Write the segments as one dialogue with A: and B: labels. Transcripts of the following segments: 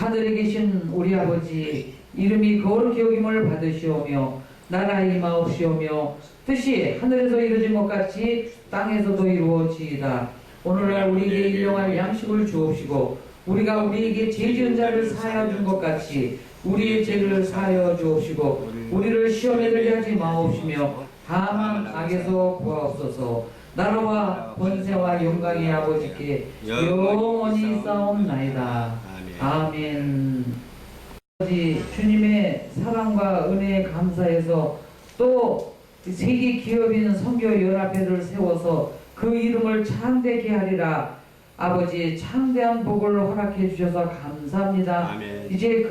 A: 하늘에 계신 우리 아버지 이름이 거룩히 여김을 받으시오며 나라의 임하옵시오며 뜻이 하늘에서 이루어진 것 같이 땅에서도 이루어지이다. 오늘날 우리에게 일용할 양식을 주옵시고 우리가 우리에게 죄 지은 자를 사하여 준 것 같이 우리의 죄를 사하여 주옵시고 우리를 시험에 들게 하지 마옵시며 다만 악에서 구하옵소서. 나라와 권세와 영광의 아버지께 영원히 싸움나이다. 아멘. 아버지 주님의 사랑과 은혜에 감사해서 또 세계 기업인 선교연합회를 세워서 그 이름을 창대케 하리라. 아버지 창대한 복을 허락해 주셔서 감사합니다.
B: 아멘.
A: 이제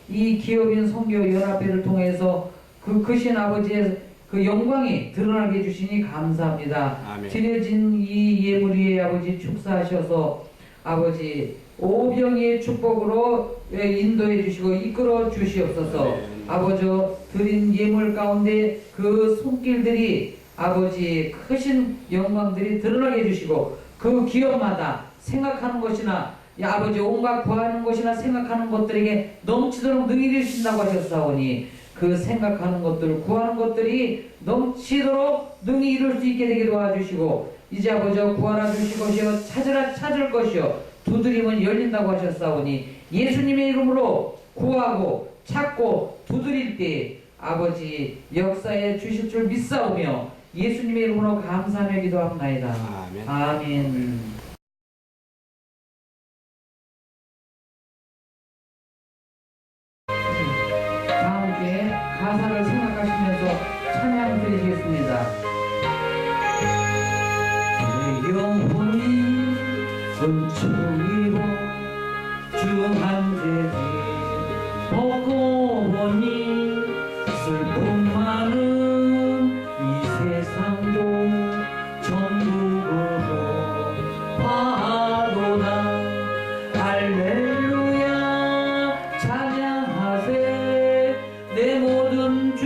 A: 이 기업인 선교연합회를 통해서 그 크신 아버지의 그 영광이 드러나게 해주시니 감사합니다.
B: 아멘.
A: 드려진 이 예물 위에 아버지 축사하셔서 아버지 오병이의 축복으로 인도해 주시고 이끌어 주시옵소서.
B: 아멘.
A: 아버지 드린 예물 가운데 그 손길들이 아버지 크신 영광들이 드러나게 해주시고 그 기업마다 생각하는 것이나 아버지 온갖 구하는 것이나 생각하는 것들에게 넘치도록 능히 이루신다고 하셨사오니 그 생각하는 것들 구하는 것들이 넘치도록 능히 이룰 수 있게 되게 도와주시고 이제 아버지 구하라 주실 것이요 찾으라 찾을 것이요 두드리면 열린다고 하셨사오니 예수님의 이름으로 구하고 찾고 두드릴 때 아버지 역사에 주실 줄 믿사오며 예수님의 이름으로 감사하며 기도합나이다.
B: 아멘.
A: 아멘. 다 함께 가사를 생각하시면서 찬양 드리시겠습니다. 내 영혼이 은총이고 중한 죄지 벗고 보니 슬픔 많은 이 세상도 전국으로 파도다. 할렐루야 찬양하세. 내 모든 죄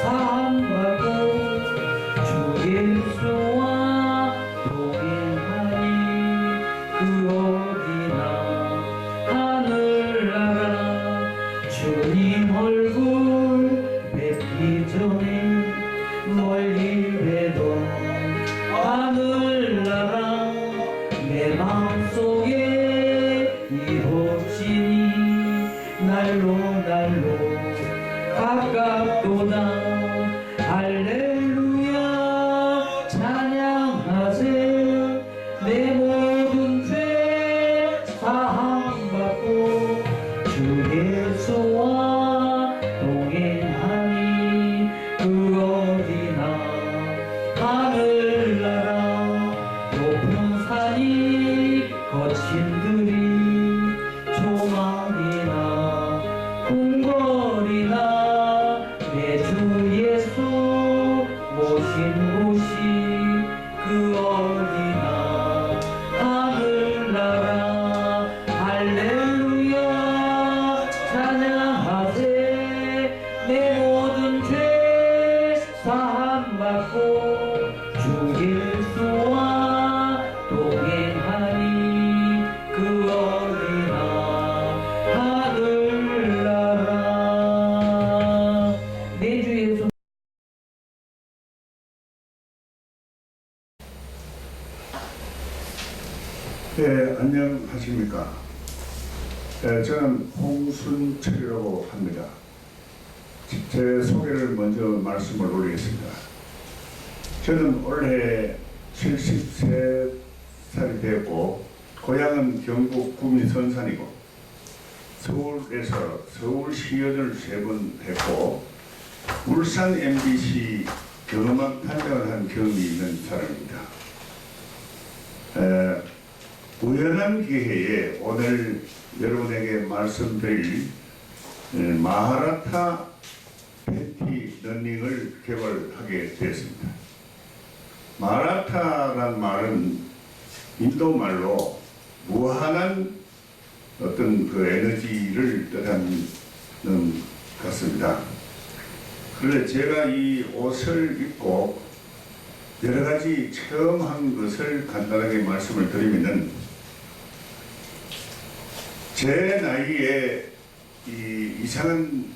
A: 사함받고 주 예수와 동행하니 그 어디나 하늘나라 주님 얼굴 뵙기 전에 멀리 뵈던 하늘나라 내 마음속에 이루어지니 날로 날로 가깝도다. 할렐루야 찬양하세. 내 모든 죄 사함받고 주 예수와 동행하니 그 어디나 하늘나라 높은 산이 거친 들이 조망이나 궁궐이나 내 주 예수 모신 곳이 그 어디나 하늘나라. 할렐루야 찬양하세. 내 모든 죄 사함받고 주 예수와 동행하니 그 어디나 하늘나라. 내 주 예수.
C: 네, 안녕하십니까. 네, 저는 홍순철이라고 합니다. 제 소개를 먼저 말씀을 올리겠습니다. 저는 올해 73살이 되었고 고향은 경북 구미 선산이고 서울에서 서울시연을 3번 했고 울산 MBC 경음악 단장을 한 경험이 있는 사람입니다. 우연한 기회에 오늘 여러분에게 말씀드릴 마하라타 팬티 러닝을 개발하게 되었습니다. 마라타란 말은 인도 말로 무한한 어떤 그 에너지를 뜻하는 같습니다. 그런데 제가 이 옷을 입고 여러 가지 체험한 것을 간단하게 말씀을 드리면은 제 나이에 이 이상한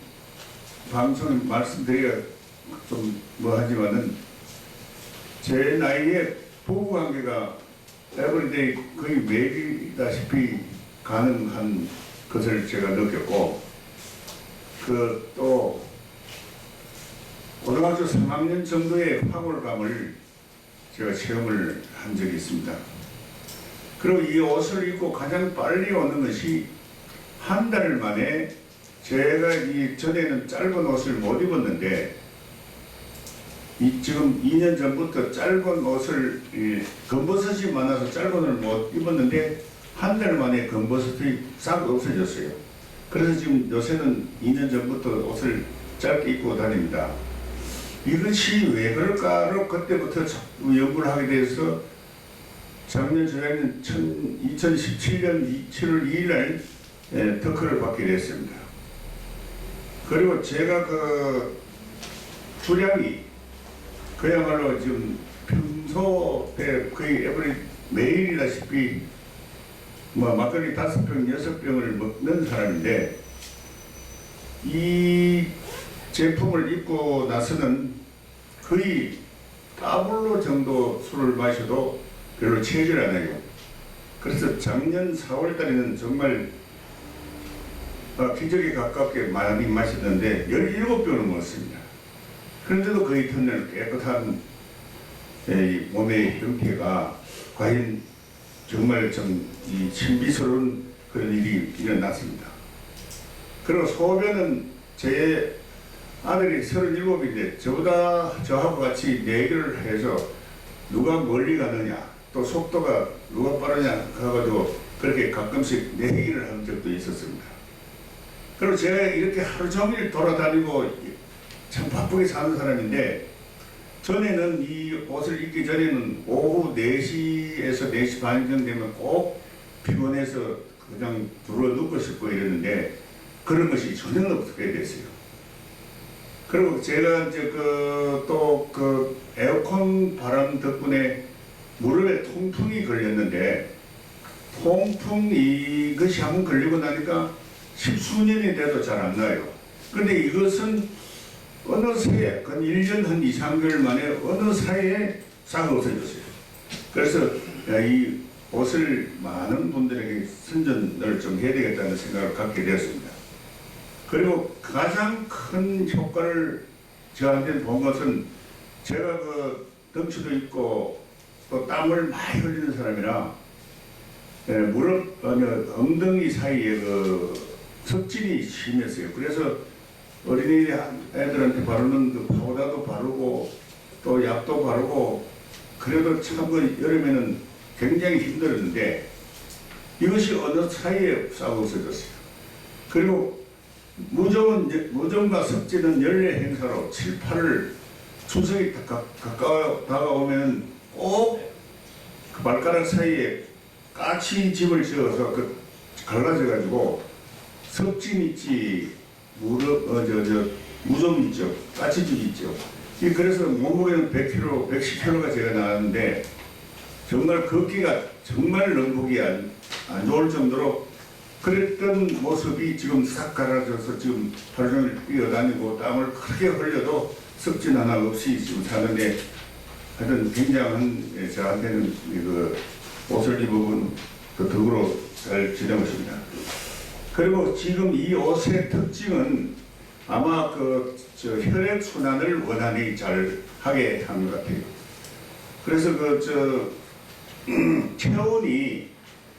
C: 방송 말씀드리기가 좀 뭐하지만은 제 나이에 부부관계가 에브리데이 거의 매일이다시피 가능한 것을 제가 느꼈고, 그 또 고등학교 3학년 정도의 황홀감을 제가 체험을 한 적이 있습니다. 그리고 이 옷을 입고 가장 빨리 오는 것이 한 달 만에, 제가 이 전에는 짧은 옷을 못 입었는데 지금 2년 전부터 짧은 옷을 검버섯이 많아서 짧은 옷을 못 입었는데 한 달 만에 검버섯이 싹 없어졌어요. 그래서 지금 요새는 2년 전부터 옷을 짧게 입고 다닙니다. 이것이 왜 그럴까로 그때부터 연구를 하게 돼서 작년 저희는 2017년 7월 2일 날 특허를 받게 됐습니다. 그리고 제가 그 주량이 그야말로 지금 평소에 거의 매일이다시피 뭐 막걸리 5병, 6병을 먹는 사람인데, 이 제품을 입고 나서는 거의 따블로 정도 술을 마셔도 별로 취하지 않아요. 그래서 작년 4월 달에는 정말 기적에 가깝게 많이 마셨는데 17병을 먹었습니다. 그런데도 거의 터널 깨끗한 몸의 형태가 과연 정말 좀 신비스러운 그런 일이 일어났습니다. 그리고 소변은 제 아들이 37인데 저하고 같이 내기를 해서 누가 멀리 가느냐, 또 속도가 누가 빠르냐 가가지고 그렇게 가끔씩 내기를 한 적도 있었습니다. 그리고 제가 이렇게 하루 종일 돌아다니고 참 바쁘게 사는 사람인데, 전에는 이 옷을 입기 전에는 오후 4시에서 4시 반 정도 되면 꼭 피곤해서 그냥 들어 눕고 싶고 이랬는데 그런 것이 전혀 없게 됐어요. 그리고 제가 이제 또 에어컨 바람 덕분에 무릎에 통풍이 걸렸는데, 통풍 이것이 한번 걸리고 나니까 십수년이 돼도 잘 안 나요. 그런데 이것은 어느 새에, 한 1년 한 2, 3개월 만에 어느 사이에 싹 없어졌어요. 그래서 이 옷을 많은 분들에게 선전을 좀 해야 되겠다는 생각을 갖게 되었습니다. 그리고 가장 큰 효과를 저한테 본 것은, 제가 그 덩치도 있고 또 땀을 많이 흘리는 사람이라 무릎, 엉덩이 사이에 석진이 심했어요. 그래서 어린이 애들한테 바르는 그 파우더도 바르고 또 약도 바르고, 그래도 참 여름에는 굉장히 힘들었는데 이것이 어느 사이에 싹 없어졌어요. 그리고 무좀과 석진은 연례 행사로 7, 8을 추석이 가까워 다가오면 꼭 그 발가락 사이에 까치집을 지어서 갈라져 가지고 석진 있지, 무좀 있죠, 까치집 있죠. 그래서 몸무게는 100kg, 110kg가 제가 나왔는데 정말 걷기가 정말 런복이 안 좋을 정도로 그랬던 모습이 지금 싹 갈라져서 지금 하루 종일 뛰어다니고 땀을 크게 흘려도 석진 하나 없이 지금 사는데, 하여튼 굉장한 저한테는 옷을 입은 그 덕으로 잘 지내고 있습니다. 그리고 지금 이 옷의 특징은 아마 혈액순환을 원활히 잘 하게 한 것 같아요. 그래서 체온이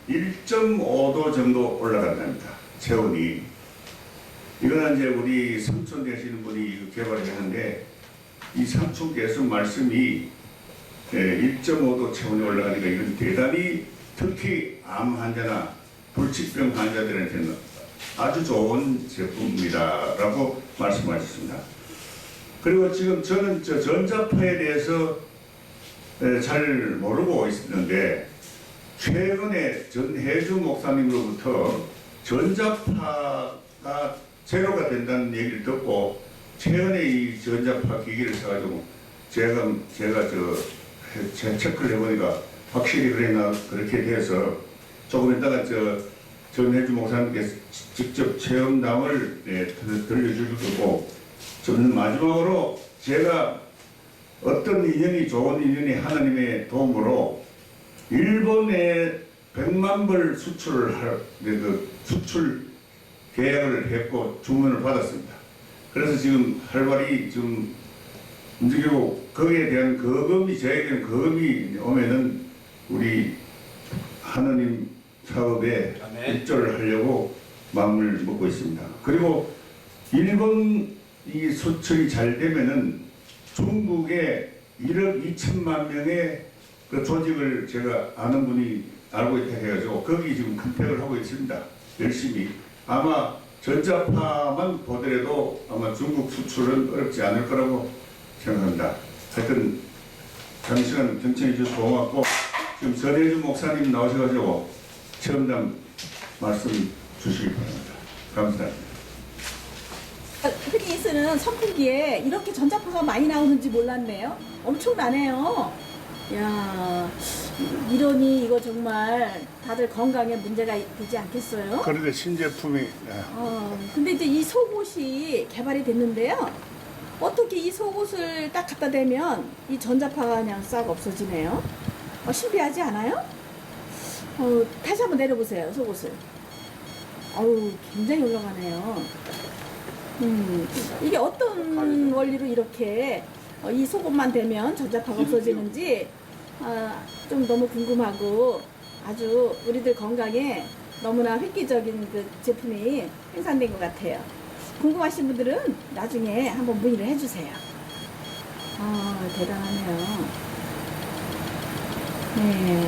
C: 1.5도 정도 올라간답니다. 체온이. 이거는 이제 우리 삼촌 되시는 분이 개발을 했는데, 이 삼촌께서 말씀이 1.5도 체온이 올라가니까 이건 대단히 특히 암 환자나 불치병 환자들한테는 아주 좋은 제품이다라고 말씀하셨습니다. 그리고 지금 저는 전자파에 대해서 잘 모르고 있었는데, 최근에 전혜주 목사님으로부터 전자파가 제로가 된다는 얘기를 듣고 최근에 이 전자파 기기를 사가지고 제가 체크를 해보니까 확실히 그렇게 돼서 조금 있다가 전혜주 목사님께서 직접 체험담을 들려줄 거고, 저는 마지막으로 제가 어떤 인연이 좋은 인연이 하나님의 도움으로 일본에 100만 벌 수출을 할 그 수출 계약을 했고 주문을 받았습니다. 그래서 지금 활발히 좀 움직이고, 거기에 대한 거금이, 저에게는 거금이 오면은 우리 하나님 사업에 입조를 하려고 마음을 먹고 있습니다. 그리고 일본 이 수출이 잘 되면은 중국에 1억 2천만 명의 그 조직을 제가 아는 분이 알고 있다 해가지고 거기 지금 컨택을 하고 있습니다. 열심히. 아마 전자파만 보더라도 아마 중국 수출은 어렵지 않을 거라고 생각합니다. 하여튼 장시간 경청해 주셔서 고맙고, 지금 전혜주 목사님 나오셔가지고 체험담 말씀 주시기 바랍니다. 감사합니다.
B: 흔히 쓰는 선풍기에 이렇게 전자파가 많이 나오는지 몰랐네요. 엄청나네요. 야, 이러니 이거 정말 다들 건강에 문제가 되지 않겠어요?
C: 그런데 신제품이
B: 근데 이제 이 속옷이 개발이 됐는데요. 어떻게 이 속옷을 딱 갖다 대면 이 전자파가 그냥 싹 없어지네요. 신비하지 않아요? 다시 한번 내려보세요, 속옷을. 굉장히 올라가네요. 이게 어떤 원리로 이렇게 이 속옷만 되면 전자파가 없어지는지 좀 너무 궁금하고, 아주 우리들 건강에 너무나 획기적인 그 제품이 생산된 것 같아요. 궁금하신 분들은 나중에 한번 문의를 해주세요. 대단하네요. 네. 네.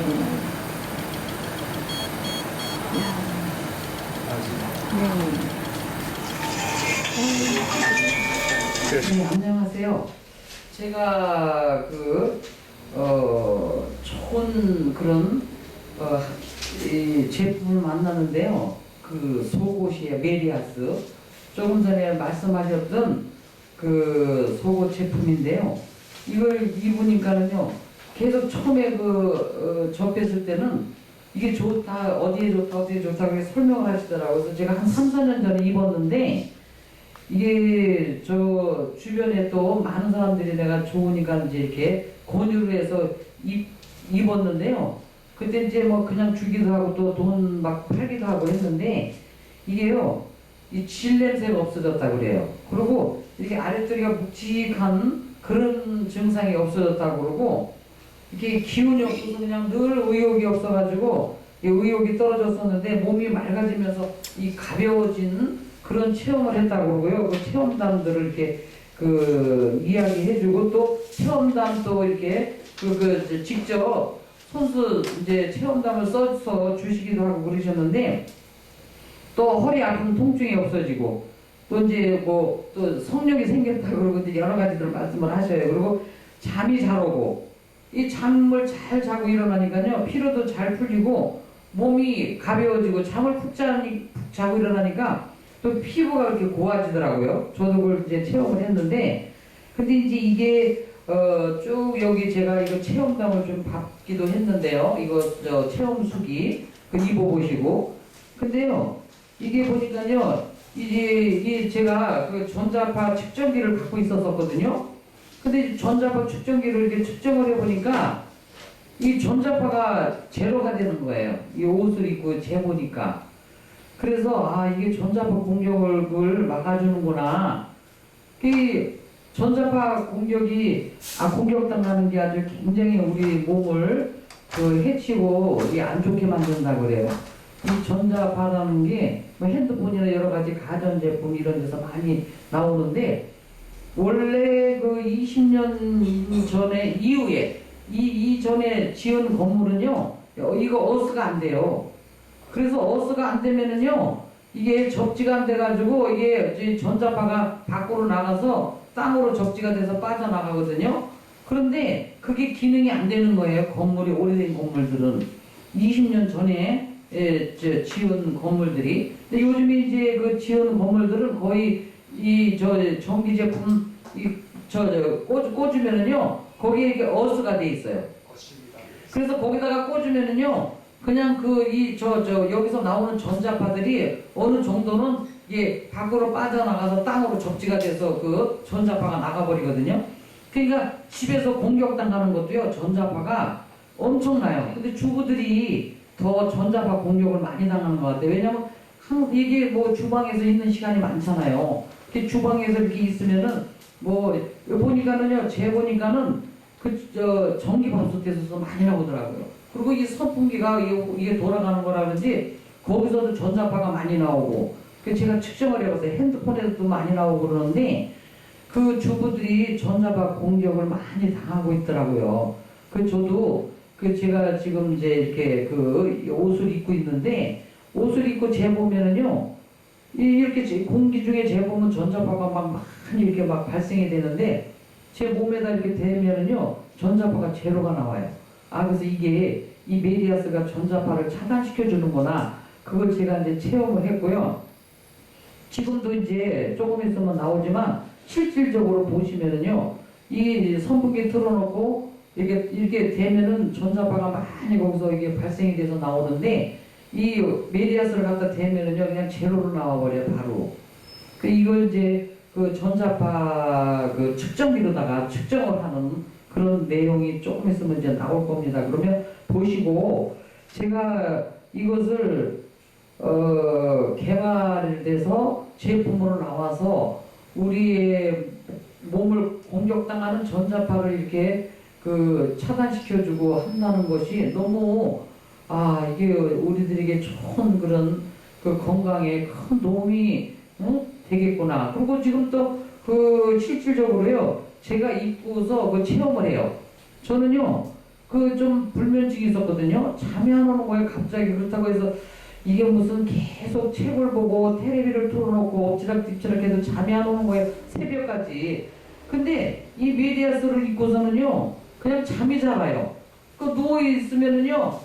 A: 네, 안녕하세요. 제가 좋은 그런 이 제품을 만나는데요. 그 속옷이에요. 메리아스. 조금 전에 말씀하셨던 그 속옷 제품인데요. 이걸 입으니까는요, 계속 처음에 접했을 때는 이게 좋다, 어디에 좋다, 어디에 좋다, 그렇게 설명을 하시더라고요. 그래서 제가 한 3, 4년 전에 입었는데, 이게 저 주변에 또 많은 사람들이 내가 좋으니까 이제 이렇게 권유를 해서 입었는데요. 그때 이제 뭐 그냥 주기도 하고 또 돈 막 팔기도 하고 했는데, 이게요, 이 질 냄새가 없어졌다 그래요. 그리고 이렇게 아랫도리가 묵직한 그런 증상이 없어졌다고 그러고, 이렇게 기운이 없어서 그냥 늘 의욕이 없어가지고 이 의욕이 떨어졌었는데 몸이 맑아지면서 이 가벼워진 그런 체험을 했다고 그러고요. 그 체험담들을 이렇게 이야기해주고, 또 체험담도 이렇게 직접 손수 이제 체험담을 써서 주시기도 하고 그러셨는데, 또 허리 아픈 통증이 없어지고, 또 이제 뭐 또 성욕이 생겼다 그러고 이제 여러 가지들 말씀을 하셔요. 그리고 잠이 잘 오고, 이 잠을 잘 자고 일어나니까요, 피로도 잘 풀리고 몸이 가벼워지고, 잠을 푹 자고 일어나니까 또 피부가 이렇게 고와지더라고요. 저도 그걸 이제 체험을 했는데, 근데 이제 이게 쭉 여기 제가 이거 체험담을 좀 받기도 했는데요. 이거 체험수기 입어보시고, 근데요, 이게 보니까요, 이게 제가 그 전자파 측정기를 갖고 있었거든요. 근데 전자파 측정기를 이렇게 측정을 해보니까 이 전자파가 제로가 되는 거예요. 이 옷을 입고 재보니까. 그래서 이게 전자파 공격을 막아주는구나. 이 전자파 공격이 공격당하는 게 아주 굉장히 우리 몸을 해치고 안 좋게 만든다 그래요. 이 전자파라는 게 뭐 핸드폰이나 여러 가지 가전제품 이런 데서 많이 나오는데, 원래 그 20년 전에 이후에 이전에 지은 건물은요, 이거 어스가 안 돼요. 그래서 어스가 안 되면은요, 이게 접지가 안 돼가지고 이게 전자파가 밖으로 나가서 땅으로 접지가 돼서 빠져나가거든요. 그런데 그게 기능이 안 되는 거예요. 건물이, 오래된 건물들은 20년 전에 지은 건물들이. 근데 요즘에 이제 그 지은 건물들은 거의 전기 제품 꽂으면은요, 거기에 이게 어스가 돼 있어요. 그래서 거기다가 꽂으면은요, 그냥 여기서 나오는 전자파들이 어느 정도는 이게 밖으로 빠져나가서 땅으로 접지가 돼서 그 전자파가 나가버리거든요. 그러니까 집에서 공격당하는 것도요, 전자파가 엄청나요. 근데 주부들이 더 전자파 공격을 많이 당하는 것 같아요. 왜냐면 이게 뭐 주방에서 있는 시간이 많잖아요. 주방에서 이렇게 있으면은 보니까는요, 재보니까는 전기밥솥에서 많이 나오더라고요. 그리고 이 선풍기가 이게 돌아가는 거라 그런지 거기서도 전자파가 많이 나오고, 제가 측정을 해봤어요. 핸드폰에서도 많이 나오고 그러는데 그 주부들이 전자파 공격을 많이 당하고 있더라고요. 저도 제가 지금 이제 이렇게 옷을 입고 있는데, 옷을 입고 재보면은요, 이렇게 공기 중에 재보면 전자파가 많이 이렇게 발생이 되는데, 제 몸에다 이렇게 대면은요, 전자파가 제로가 나와요. 그래서 이게 이 메리아스가 전자파를 차단시켜 주는구나. 그걸 제가 이제 체험을 했고요. 지금도 이제 조금 있으면 나오지만 실질적으로 보시면은요, 이 선풍기 틀어놓고 이렇게 되면은 전자파가 많이 거기서 이게 발생이 돼서 나오는데, 이 메리아스를 갖다 대면은요, 그냥 제로로 나와버려요, 바로. 이걸 이제 전자파 측정기로다가 측정을 하는 그런 내용이 조금 있으면 이제 나올 겁니다. 그러면 보시고, 제가 이것을 개발돼서 제품으로 나와서 우리의 몸을 공격당하는 전자파를 이렇게 차단시켜주고 한다는 것이 너무 이게 우리들에게 좋은 그런 건강에 큰 도움이 되겠구나. 그리고 지금 또 실질적으로요, 제가 입고서 체험을 해요. 저는요, 좀 불면증이 있었거든요. 잠이 안 오는 거예요, 갑자기. 그렇다고 해서 이게 무슨 계속 책을 보고 텔레비를 틀어놓고 엎치락뒤치락 해도 잠이 안 오는 거예요, 새벽까지. 근데 이 메리아스를 입고서는요, 그냥 잠이 잘 와요. 누워있으면은요,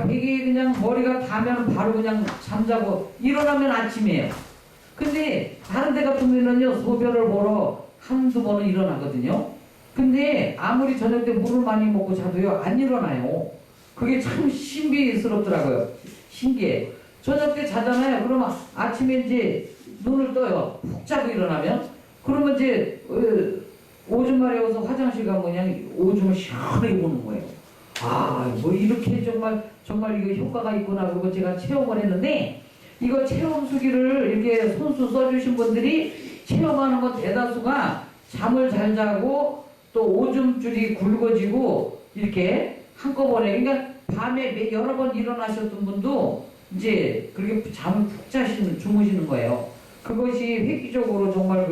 A: 베개에 그냥 머리가 닿으면 바로 그냥 잠자고 일어나면 아침이에요. 근데 다른 데 같으면은요, 소변을 보러 한두 번은 일어나거든요. 근데 아무리 저녁 때 물을 많이 먹고 자도요, 안 일어나요. 그게 참 신비스럽더라고요. 신기해. 저녁 때 자잖아요. 그러면 아침에 이제 눈을 떠요. 푹 자고 일어나면. 그러면 이제 오줌 마려워서 화장실 가면 그냥 오줌을 시원하게 보는 거예요. 이렇게 정말 이거 효과가 있구나. 그리고 제가 체험을 했는데, 이거 체험수기를 이렇게 손수 써주신 분들이 체험하는 것 대다수가 잠을 잘 자고 또 오줌줄이 굵어지고 이렇게 한꺼번에, 그러니까 밤에 여러 번 일어나셨던 분도 이제 그렇게 잠을 푹 주무시는 거예요. 그것이 획기적으로 정말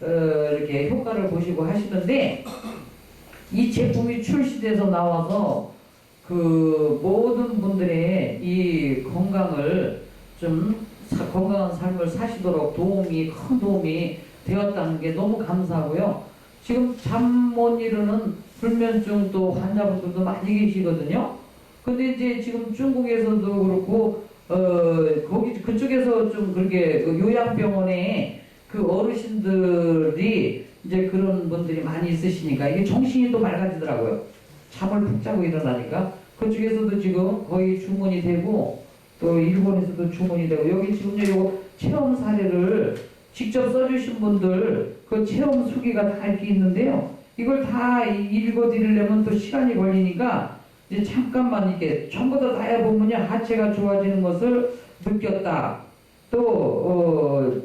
A: 이렇게 효과를 보시고 하시는데, 이 제품이 출시돼서 나와서 모든 분들의 이 건강을 건강한 삶을 사시도록 큰 도움이 되었다는 게 너무 감사하고요. 지금 잠 못 이루는 불면증 또 환자분들도 많이 계시거든요. 근데 이제 지금 중국에서도 그렇고, 그쪽에서 좀 그렇게 요양병원에 어르신들이 이제 그런 분들이 많이 있으시니까 이게 정신이 또 맑아지더라고요. 잠을 푹 자고 일어나니까. 그쪽에서도 지금 거의 주문이 되고, 또 일본에서도 주문이 되고, 여기 지금 요거 체험 사례를 직접 써주신 분들 체험 수기가 다 이렇게 있는데요. 이걸 다 읽어드리려면 또 시간이 걸리니까 이제 잠깐만 이렇게 전부 다 해보면요, 하체가 좋아지는 것을 느꼈다. 또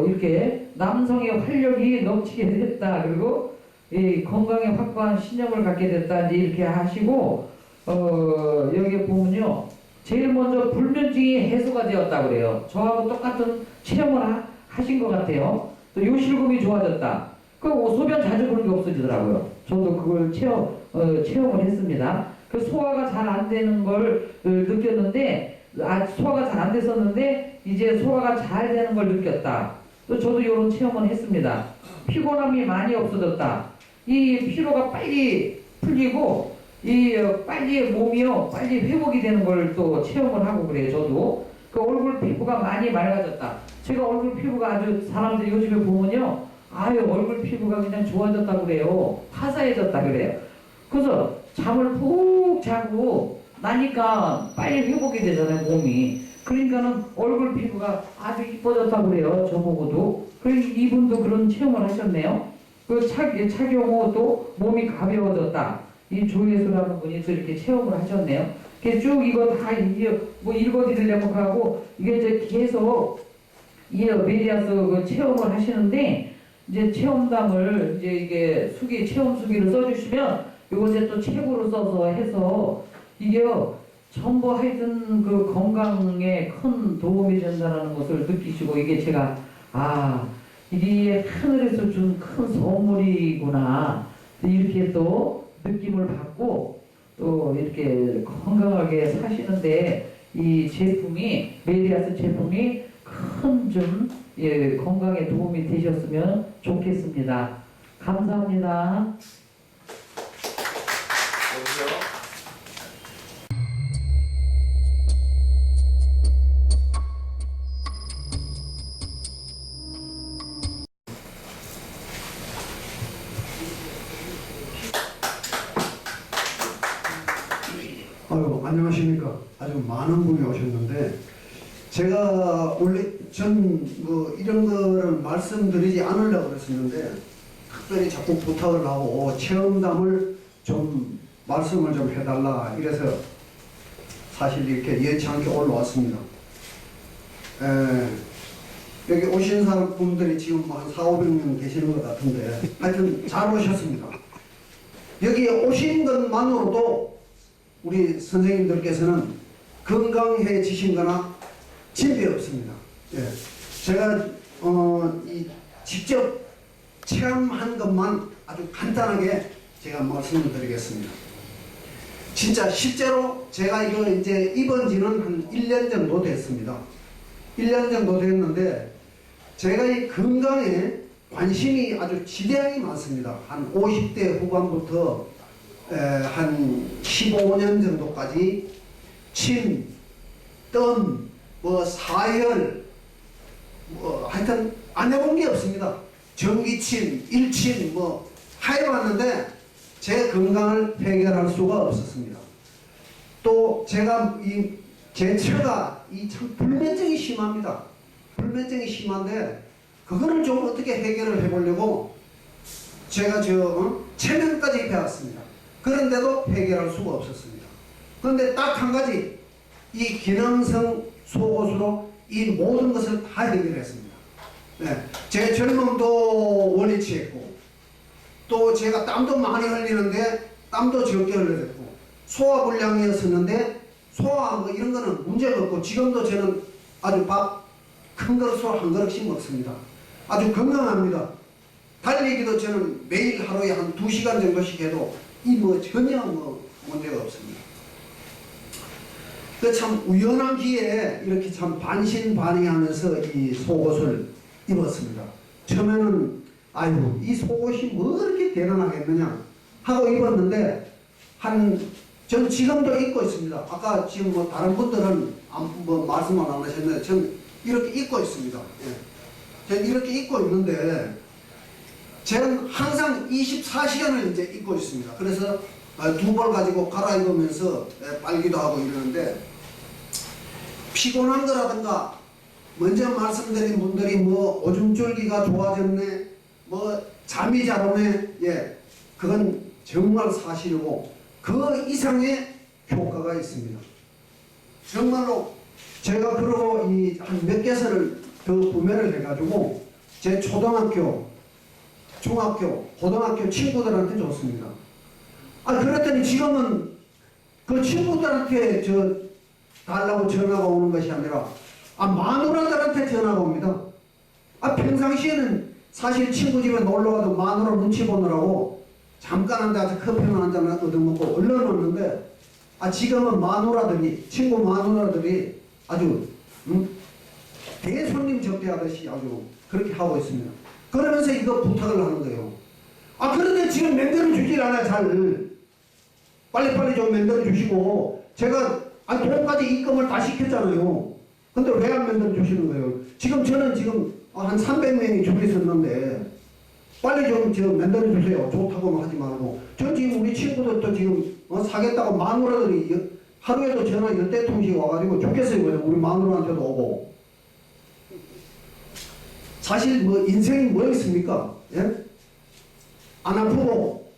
A: 이렇게 남성의 활력이 넘치게 됐다. 그리고 이 건강에 확고한 신념을 갖게 됐다. 이렇게 하시고, 여기 보면요, 제일 먼저 불면증이 해소가 되었다 그래요. 저하고 똑같은 체험을 하신 것 같아요. 또 요실금이 좋아졌다. 소변 자주 보는 게 없어지더라고요. 저도 그걸 체험을 했습니다. 소화가 잘 안 되는 걸 느꼈는데, 소화가 잘 안 됐었는데 이제 소화가 잘 되는 걸 느꼈다. 또 저도 이런 체험을 했습니다. 피곤함이 많이 없어졌다. 이 피로가 빨리 풀리고 빨리 몸이요 빨리 회복이 되는 걸 또 체험을 하고 그래요. 저도 얼굴 피부가 많이 맑아졌다. 제가 얼굴 피부가 아주 사람들이 요즘에 보면요, 얼굴 피부가 그냥 좋아졌다 그래요. 화사해졌다 그래요. 그래서 잠을 푹 자고 나니까 빨리 회복이 되잖아요, 몸이. 그러니까는 얼굴 피부가 아주 이뻐졌다고 그래요, 저보고도. 그래서 이분도 그런 체험을 하셨네요. 그 착용 후 또 몸이 가벼워졌다. 이 조혜수라는 분이 또 이렇게 체험을 하셨네요. 그래서 쭉 이거 다 뭐 읽어드리려고 하고, 이게 이제 계속 메리아스 그 체험을 하시는데, 이제 체험담을 이제 이게 체험 수기를 써주시면, 요거 이제 또 책으로 써서 해서, 이게요, 전부 하여튼 그 건강에 큰 도움이 된다는 것을 느끼시고, 이게 제가, 이게 하늘에서 준 큰 선물이구나. 이렇게 또 느낌을 받고, 또 이렇게 건강하게 사시는데, 이 제품이, 메리아스 제품이 큰 좀, 건강에 도움이 되셨으면 좋겠습니다. 감사합니다.
D: 아유, 안녕하십니까. 아주 많은 분이 오셨는데, 제가 원래 뭐 이런 거를 말씀드리지 않으려고 그랬었는데, 특별히 자꾸 부탁을 하고 체험담을 좀 말씀을 좀 해달라 이래서 사실 이렇게 예치 않게 올라왔습니다. 여기 오신 사람 분들이 지금 한 400~500명 계시는 것 같은데, 하여튼 잘 오셨습니다. 여기 오신 것만으로도 우리 선생님들께서는 건강해지신 거나 진비 없습니다. 예. 제가 직접 체험한 것만 아주 간단하게 제가 말씀을 드리겠습니다. 진짜 실제로 제가 이거 이제 입은 지는 한 1년 정도 됐습니다. 1년 정도 됐는데, 제가 이 건강에 관심이 아주 지대하게 많습니다. 한 50대 후반부터 한 15년 정도까지 침, 뜸, 사열, 하여튼 안 해본 게 없습니다. 전기침, 일침 해봤는데 제 건강을 해결할 수가 없었습니다. 또 제가 제 처가 참 불면증이 심합니다. 불면증이 심한데 그거를 좀 어떻게 해결을 해보려고 제가 체면까지 배웠습니다. 그런데도 해결할 수가 없었습니다. 그런데 딱 한 가지, 이 기능성 속옷으로 이 모든 것을 다 해결했습니다. 네, 제 젊음도 원위치했고, 또 제가 땀도 많이 흘리는데 땀도 적게 흘려졌고, 소화불량이었었는데 소화 이런 거는 문제가 없고, 지금도 저는 아주 밥 큰 그릇으로 한 그릇씩 먹습니다. 아주 건강합니다. 달리기도 저는 매일 하루에 한 2시간 정도씩 해도 전혀 문제가 없습니다. 그 참 우연한 기회에 이렇게 참 반신반의하면서 이 속옷을 입었습니다. 처음에는 이 속옷이 뭐 그렇게 대단하겠느냐 하고 입었는데, 전 지금도 입고 있습니다. 아까 지금 다른 분들은 말씀을 안 하셨는데, 전 이렇게 입고 있습니다. 예. 전 이렇게 입고 있는데, 저는 항상 24시간을 이제 입고 있습니다. 그래서 2벌 가지고 갈아입으면서 빨기도 하고 이러는데, 피곤한 거라든가, 먼저 말씀드린 분들이 오줌줄기가 좋아졌네, 잠이 잘 오네, 그건 정말 사실이고, 그 이상의 효과가 있습니다. 정말로 제가 그러고 한 몇 개서를 더 구매를 해가지고 제 초등학교, 중학교, 고등학교 친구들한테 줬습니다. 그랬더니 지금은 그 친구들한테 달라고 전화가 오는 것이 아니라 마누라들한테 전화가 옵니다. 평상시에는 사실 친구 집에 놀러가도 마누라 눈치 보느라고 잠깐 앉아서 커피만 한 잔 얻어먹고 얼른 오는데, 지금은 친구 마누라들이 아주 대손님 접대하듯이 아주 그렇게 하고 있습니다. 그러면서 이거 부탁을 하는 거예요. 그런데 지금 만들어 주질 않아요. 잘 빨리빨리 좀 만들어 주시고, 제가 돈까지 입금을 다 시켰잖아요. 근데 왜 안 만들어 주시는 거예요? 저는 지금 한 300명이 줄이 섰는데 빨리 좀 만들어 주세요. 좋다고는 하지 말고. 전 지금 우리 친구들도 지금 사겠다고 마누라들이 하루에도 전화 10대 통씩 와가지고 좋겠어요. 그냥 우리 마누라한테도 오고. 사실 뭐 인생이 뭐 있습니까? 예? 안 아프고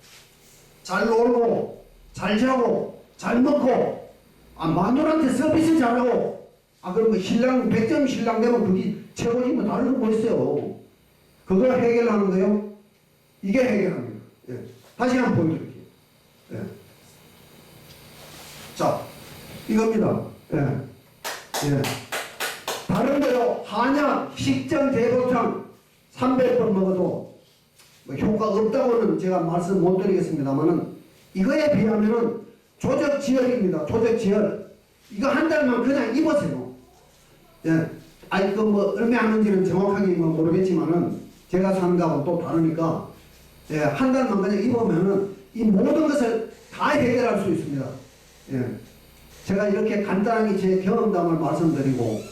D: 잘 놀고 잘 자고 잘 먹고 마누라한테 서비스 잘하고 그럼 뭐 신랑 100점 신랑 되면 그게 최고지 뭐 다른 거 뭐 있어요. 그거 해결하는 거요. 이게 해결합니다. 예. 다시 한번 보여드릴게요. 예. 자, 이겁니다. 예. 예. 다른 거요. 한약, 식전, 대보탕 300번 먹어도 뭐 효과 없다고는 제가 말씀 못 드리겠습니다만은 이거에 비하면은 조적지혈입니다. 조적지혈. 이거 한 달만 그냥 입으세요. 예. 아니, 뭐, 얼마 하는지는 정확하게 뭐 모르겠지만은 제가 사는 거하고 또 다르니까 예, 한 달만 그냥 입으면은 이 모든 것을 다 해결할 수 있습니다. 예. 제가 이렇게 간단하게 제 경험담을 말씀드리고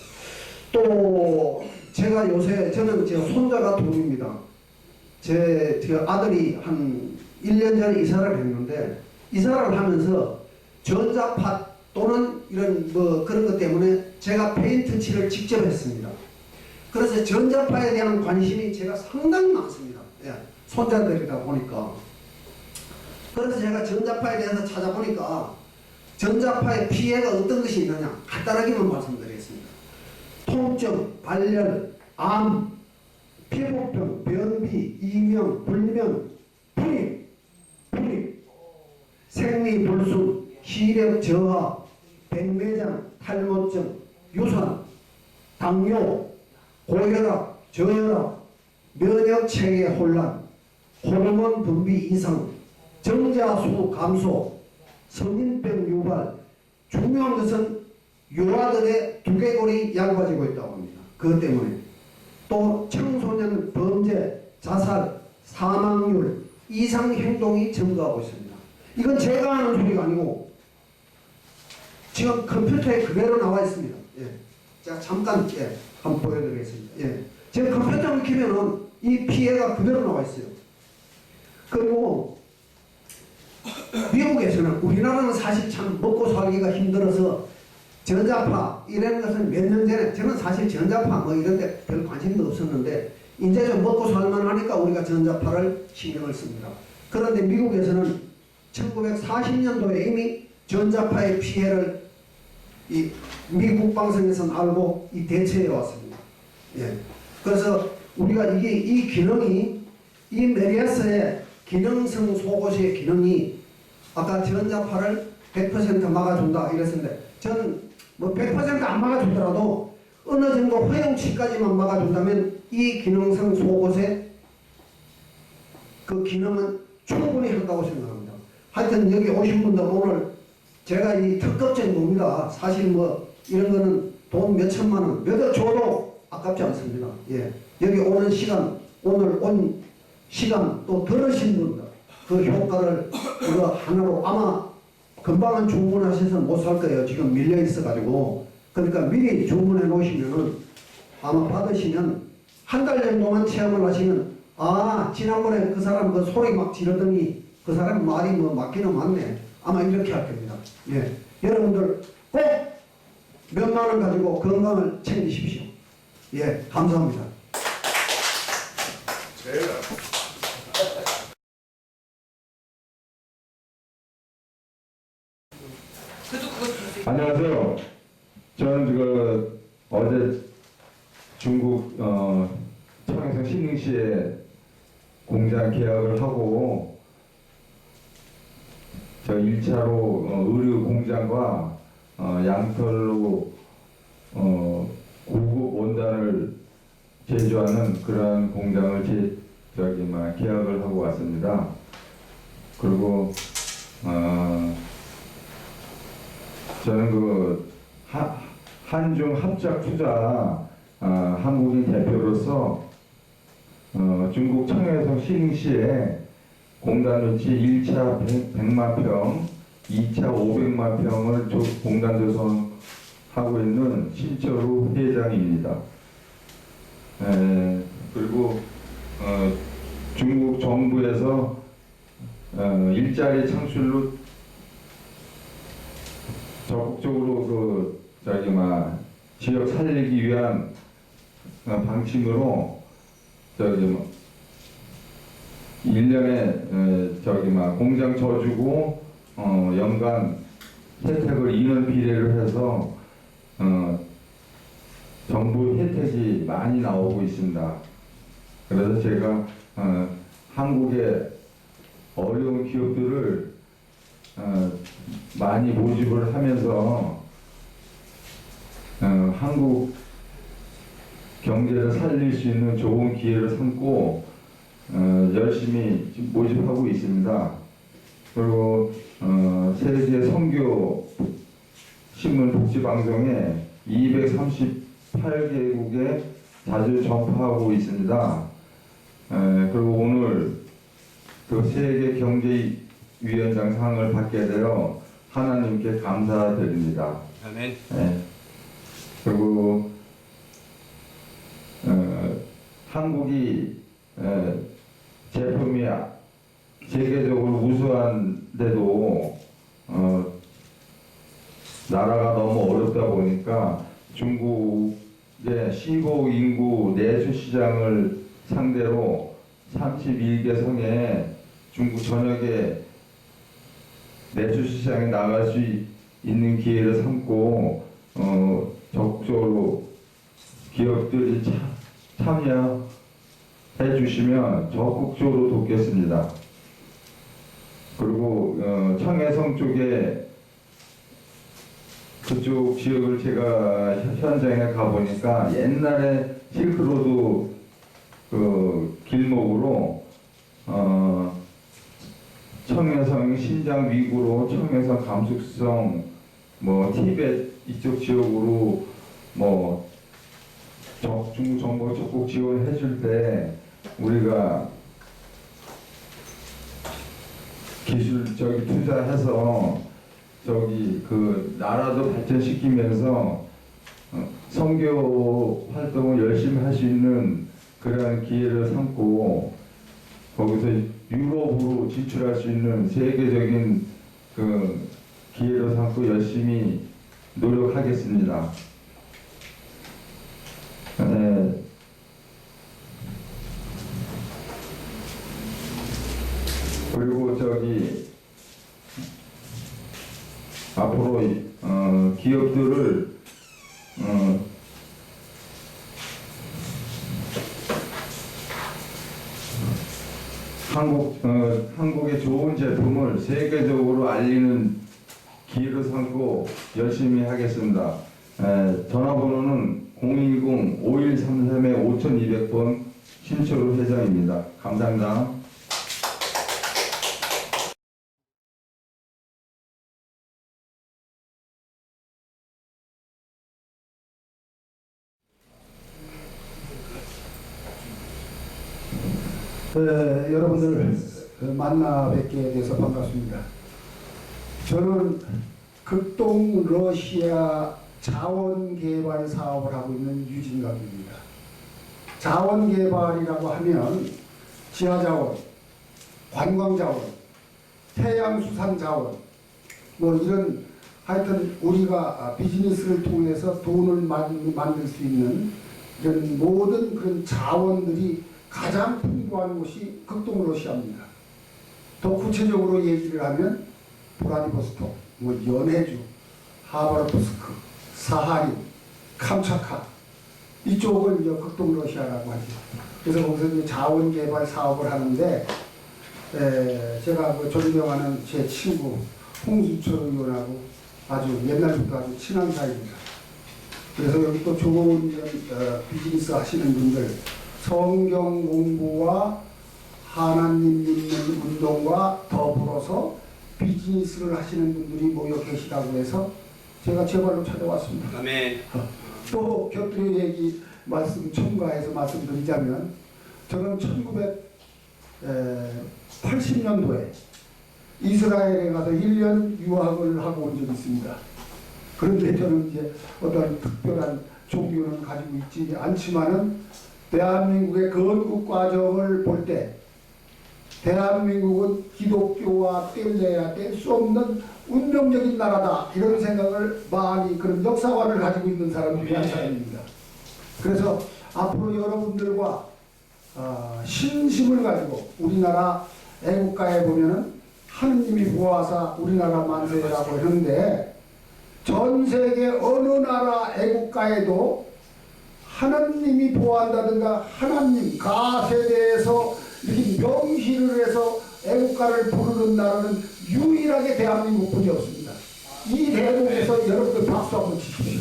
D: 또 제가 요새 저는 제 손자가 둘입니다. 제 아들이 한 1년 전에 이사를 했는데 이사를 하면서 전자파 또는 이런 뭐 그런 것 때문에 제가 페인트 칠을 직접 했습니다. 그래서 전자파에 대한 관심이 제가 상당히 많습니다. 예, 손자들이다 보니까. 그래서 제가 전자파에 대해서 찾아보니까 전자파의 피해가 어떤 것이 있느냐 간단하게만 말씀드리겠습니다. 통증, 발열, 암, 피부병, 변비, 이명, 불면, 불임, 생리불순, 시력 저하, 백내장, 탈모증, 유산, 당뇨, 고혈압, 저혈압, 면역체계 혼란, 호르몬 분비 이상, 정자수 감소, 성인병 유발, 중요한 것은 유아들의 두개골이 얇아지고 있다고 합니다. 그것 때문에 또 청소년 범죄, 자살, 사망률, 이상 행동이 증가하고 있습니다. 이건 제가 하는 소리가 아니고 지금 컴퓨터에 그대로 나와 있습니다. 예. 제가 잠깐 한번 보여드리겠습니다. 예. 제가 컴퓨터를 키면은 이 피해가 그대로 나와 있어요. 그리고 미국에서는 우리나라는 사실 참 먹고 살기가 힘들어서 전자파 이런 것은 몇 년 전에 저는 사실 전자파 뭐 이런 데 별 관심도 없었는데 이제 좀 먹고 살만 하니까 우리가 전자파를 신경을 씁니다. 그런데 미국에서는 1940년도에 이미 전자파의 피해를 이 미국 방송에서는 알고 이 대처해 왔습니다. 예. 그래서 우리가 이 기능이 이 메리아스의 기능성 속옷의 기능이 아까 전자파를 100% 막아준다 이랬는데 저는 뭐 100% 안 막아주더라도 어느 정도 허용치까지만 막아준다면 이 기능성 속옷의 그 기능은 충분히 한다고 생각합니다. 하여튼 여기 오신 분들 오늘 제가 이 특급 정보입니다. 사실 뭐 이런 거는 돈 몇 천만 원, 몇 억 줘도 아깝지 않습니다. 예. 여기 오는 시간, 오늘 온 시간 또 들으신 분들 그 효과를 이거 하나로 아마 금방은 주문하셔서 못 살 거예요. 지금 밀려 있어가지고. 그러니까 미리 주문해 놓으시면은 아마 받으시면 한 달 정도만 체험을 하시면 지난번에 그 사람 그 소리 막 지르더니 그 사람 말이 뭐 맞기는 맞네. 아마 이렇게 할 겁니다. 예. 여러분들 꼭 몇만 원 가지고 건강을 챙기십시오. 예. 감사합니다.
C: 제가
E: 안녕하세요. 저는 어제 중국 청해성 신흥시에 공장 계약을 하고 저 1차로 의류 공장과 양털로 고급 원단을 제조하는 그러한 공장을 계약을 하고 왔습니다. 그리고 저는 한중 합작 투자 한국인 대표로서 중국 청해성 신흥시에 공단 유치 1차 100만 평, 2차 500만 평을 공단 조성하고 있는 신철우 회장입니다. 그리고 중국 정부에서 일자리 창출로 적극 적극적으로 지역 살리기 위한 방침으로 1년에 공장 져주고 연간 혜택을 인원 비례를 해서 정부 혜택이 많이 나오고 있습니다. 그래서 제가 한국의 어려운 기업들을 많이 모집을 하면서 한국 경제를 살릴 수 있는 좋은 기회를 삼고 열심히 모집하고 있습니다. 그리고 세계 선교 신문 복지 방송에 238개국에 자주 전파하고 있습니다. 그리고 오늘 그 세계 경제위원장 상을 받게 되어 하나님께 감사드립니다.
F: 아멘.
E: 그리고 한국이 제품이 세계적으로 우수한데도 나라가 너무 어렵다 보니까 중국의 15 인구 내수 시장을 상대로 31개 성에 중국 전역에 내수 시장에 나갈 수 있는 기회를 삼고 적극적으로 기업들이 참여해 주시면 적극적으로 돕겠습니다. 그리고 청해성 쪽에 그쪽 지역을 제가 현장에 가보니까 옛날에 실크로드 그 길목으로 청해성 신장 위구로 청해성 감숙성 티벳 이쪽 지역으로 중국 정부가 적극 지원해 줄 때 우리가 기술적인 투자해서 그 나라도 발전시키면서 선교 활동을 열심히 할 수 있는 그러한 기회를 삼고 거기서 유럽으로 진출할 수 있는 세계적인 그 기회를 삼고 열심히 노력하겠습니다. 그리고 앞으로 기업들을 한국의 좋은 제품을 세계적으로 알리는 기회를 삼고 열심히 하겠습니다. 전화번호는 010-5133-5200번 신철우 회장입니다. 감사합니다.
D: 여러분들 만나 뵙게 돼서 반갑습니다. 저는 극동 러시아 자원개발 사업을 하고 있는 유진갑입니다. 자원개발이라고 하면 지하자원, 관광자원, 태양수산자원 이런 하여튼 우리가 비즈니스를 통해서 돈을 만들 수 있는 이런 모든 그런 자원들이 가장 풍부한 곳이 극동 러시아입니다. 더 구체적으로 얘기를 하면 브라디보스톡, 연해주, 하바롭스크, 사하린, 캄차카 이쪽을 극동 러시아라고 하죠. 그래서 거기서 자원 개발 사업을 하는데 제가 존경하는 제 친구 홍수철 의원하고 아주 옛날부터 아주 친한 사이입니다. 그래서 여기 또 좋은 비즈니스 하시는 분들 성경 공부와 하나님 믿는 운동과 더불어서 비즈니스를 하시는 분들이 모여 계시다고 해서 제가 제발로 찾아왔습니다.
F: 아멘.
D: 또 곁들여 얘기 첨가해서 말씀드리자면 저는 1980년도에 이스라엘에 가서 1년 유학을 하고 온 적이 있습니다. 그런데 저는 이제 어떤 특별한 종교는 가지고 있지 않지만은 대한민국의 건국 과정을 볼 때
F: 대한민국은 기독교와 뗄래야 뗄 수 없는 운명적인 나라다, 이런 생각을 많이, 그런 역사관을 가지고 있는 사람 중에 한 사람입니다. 그래서 앞으로 여러분들과 신심을 가지고 우리나라 애국가에 보면은 하느님이 보아사 우리나라 만세라고 했는데, 전 세계 어느 나라 애국가에도 하나님이 보호한다든가 하나님 가세에 대해서 이렇게 명시를 해서 애국가를 부르는 나라는 유일하게 대한민국뿐이 없습니다. 이 대목에서 여러분들 박수 한번 치십시오.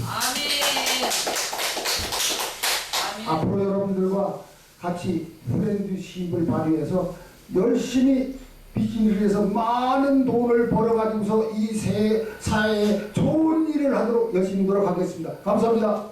F: 앞으로 여러분들과 같이 프렌드십을 발휘해서 열심히 비즈니스를 해서 많은 돈을 벌어가지고서 이 사회에 좋은 일을 하도록 열심히 노력하겠습니다. 감사합니다.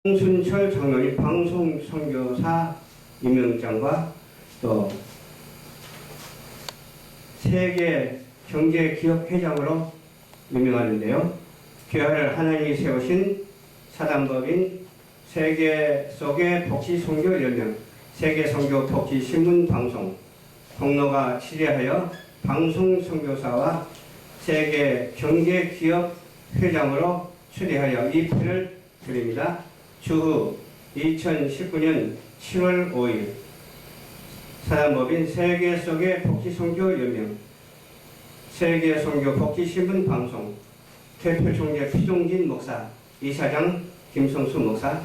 G: 홍순철 장로의 방송 선교사 임명장과 또 세계 경제기업 회장으로 임명하는데요. 귀하를 하나님이 세우신 사단법인 세계 속의 복지선교연맹, 세계선교복지신문방송, 공로가 치리하여 방송선교사와 세계 경제기업 회장으로 추대하여 이 표를 드립니다. 추후 2019년 7월 5일 사단법인 세계성교 복지선교연맹 세계선교 복지신문 방송 대표 총재 피종진 목사, 이사장 김성수 목사.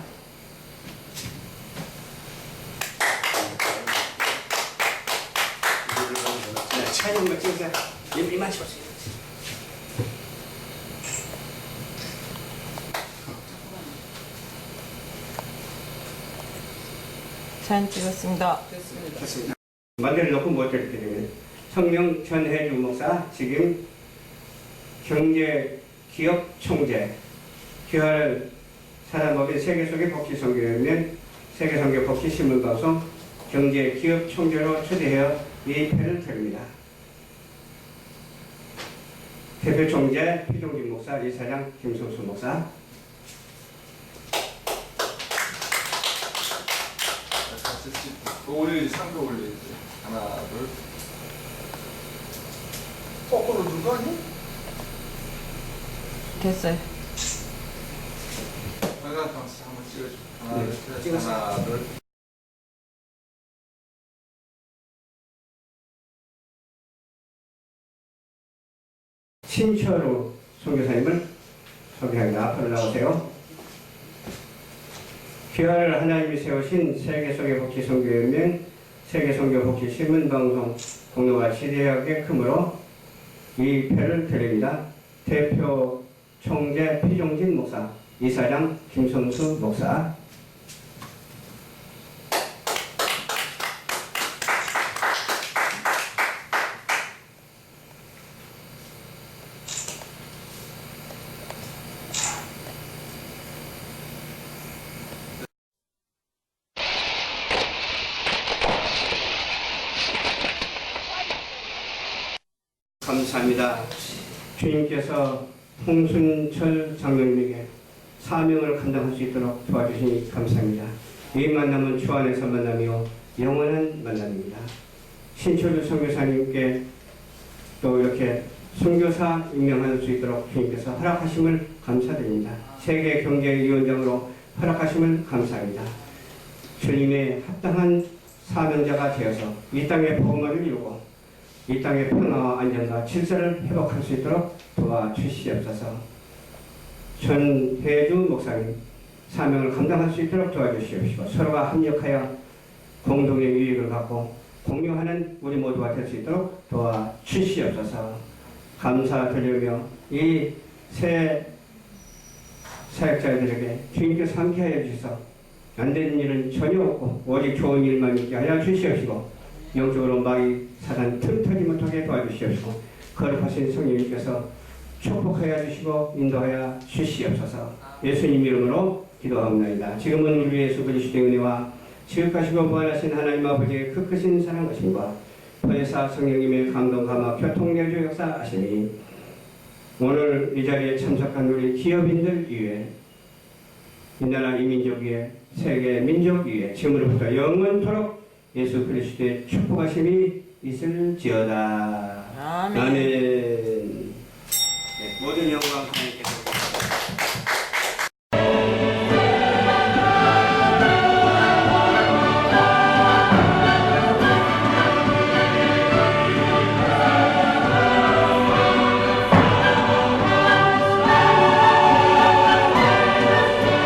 G: 사진 한번 찍으세요. 이만 찍으세요.
H: 사진 찍었습니다.
G: 됐습니다. 만들어 놓고 못 드릴게 되면 성명 전혜주 목사, 지금 경제기업총재, 교활 사단법인 세계선교 복지선교연맹 세계선교 복지신문방송 경제기업총재로 초대하여 이 패를 드립니다. 대표 총재 피종진 목사, 이사장 김성수 목사.
E: 우리 상도 올리지. 하나, 둘.
F: 거꾸로 누거 아니야?
H: 됐어요.
E: 빨간 감스 한번 찍어줘. 하나,
G: 네,
E: 둘, 셋.
G: 찍었어요.
E: 하나, 둘.
G: 신철우 선교사님을 소개합니다. 앞으로 나오세요. 귀하를 하나님이 세우신 세계선교 복지선교연맹 세계선교 복지신문방송 공로가 시대하게 크므로 이 패를 드립니다. 대표 총재 피종진 목사, 이사장 김성수 목사. 감사합니다. 주님께서 홍순철 장로님에게 사명을 감당할 수 있도록 도와주시니 감사합니다. 이 만남은 주 안에서 만남이요 영원한 만남입니다. 신철주 선교사님께 또 이렇게 선교사 임명할 수 있도록 주님께서 허락하심을 감사드립니다. 세계경제위원장으로 허락하심을 감사합니다. 주님의 합당한 사명자가 되어서 이 땅의 복음을 이루고 이 땅의 평화와 안전과 질서를 회복할 수 있도록 도와주시옵소서. 전혜주 목사님 사명을 감당할 수 있도록 도와주시옵시고 서로가 합력하여 공동의 유익을 갖고 공유하는 우리 모두가 될 수 있도록 도와주시옵소서. 감사드리며 이 새 사역자들에게 주님께서 함께하여 주셔서 안 되는 일은 전혀 없고 오직 좋은 일만 있게 하여 주시옵시고 영적으로 마귀 사단 틈타지 못하게 도와주시옵시고 거룩하신 성령님께서 축복하여 주시고 인도하여 주시옵소서. 예수님 이름으로 기도하옵나이다. 지금은 우리 예수 그리스도의 은혜와 지극하시고 부활하신 하나님 아버지의 그 크신 사랑하심과 보혜사 성령님의 감동 감화 교통 내주 역사하시니 오늘 이 자리에 참석한 우리 기업인들 위해 이 나라 이 민족 위에 세계 민족 위에 지금으로부터 영원토록 예수 그리스도의 축복하심이 있을지어다.
H: 아멘.
G: 아멘. 네, 모든 영광 하나님께서